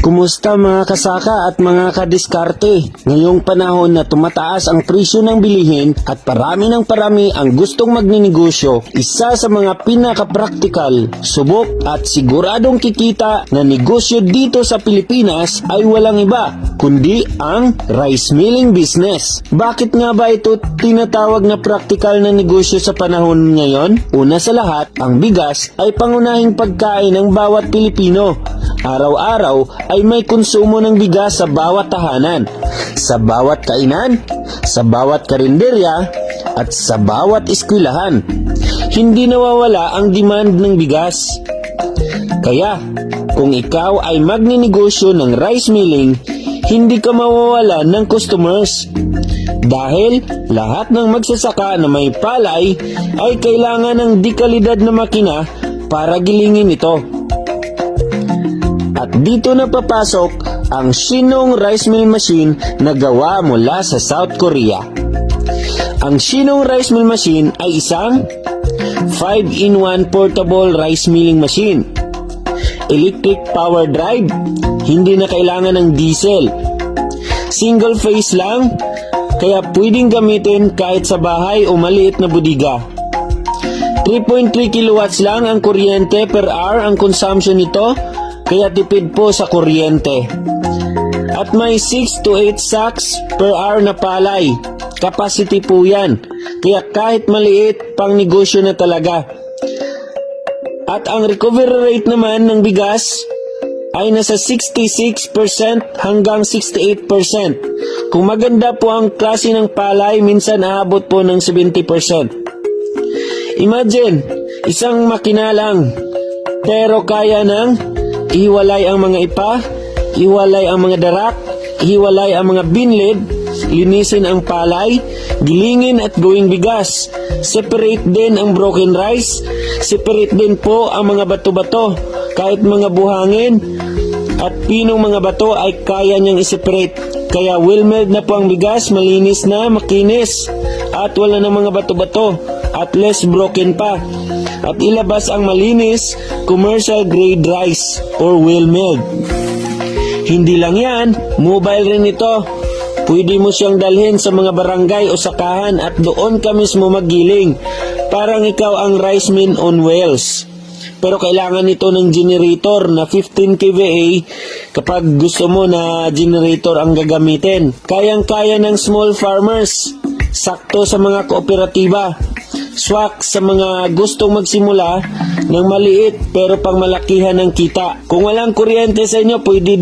Kumusta mga kasaka at mga kadiskarte? Ngayong panahon na tumataas ang presyo ng bilihin at parami ng parami ang gustong magninegosyo, isa sa mga pinaka-praktikal, subok at siguradong kikita na negosyo dito sa Pilipinas ay walang iba kundi ang rice milling business. Bakit nga ba ito tinatawag na praktikal na negosyo sa panahon ngayon? Una sa lahat, ang bigas ay pangunahing pagkain ng bawat Pilipino. Araw-araw ay may konsumo ng bigas sa bawat tahanan, sa bawat kainan, sa bawat karinderya, at sa bawat eskwelahan. Hindi nawawala ang demand ng bigas. Kaya, kung ikaw ay magninegosyo ng rice milling, hindi ka mawawala ng customers. Dahil lahat ng magsasaka na may palay ay kailangan ng dekalidad na makina para gilingin ito. At dito na papasok ang Shinong Rice Mill Machine na gawa mula sa South Korea. Ang Shinong Rice Mill Machine ay isang 5-in-1 portable rice milling machine. Electric power drive, hindi na kailangan ng diesel. Single phase lang, kaya pwedeng gamitin kahit sa bahay o maliit na bodega. 3.3 kilowatts lang ang kuryente per hour ang consumption nito, kaya tipid po sa kuryente. At may 6 to 8 sacks per hour na palay. Capacity po yan. Kaya kahit maliit, pang negosyo na talaga. At ang recovery rate naman ng bigas ay nasa 66% hanggang 68%. Kung maganda po ang klase ng palay, minsan aabot po ng 70%. Imagine, isang makina lang, pero kaya ng ihiwalay ang mga ipa, ihiwalay ang mga darak, ihiwalay ang mga binlid, linisin ang palay, gilingin at gawing bigas. Separate din ang broken rice, separate din po ang mga bato-bato, kahit mga buhangin at pinong mga bato ay kaya niyang iseparate. Kaya well-milled na po ang bigas, malinis na, makinis, at wala na mga bato-bato, at less broken pa. At ilabas ang malinis, commercial grade rice or well-milled. Hindi lang yan, mobile rin ito. Pwede mo siyang dalhin sa mga barangay o sakahan at doon ka mismo maggiling. Parang ikaw ang rice mill on wheels. Pero kailangan ito ng generator na 15 kVA kapag gusto mo na generator ang gagamitin. Kayang-kaya ng small farmers, sakto sa mga kooperatiba, swak sa mga gustong magsimula ng maliit pero pang malakihan ng kita. Kung walang kuryente sa inyo, pwede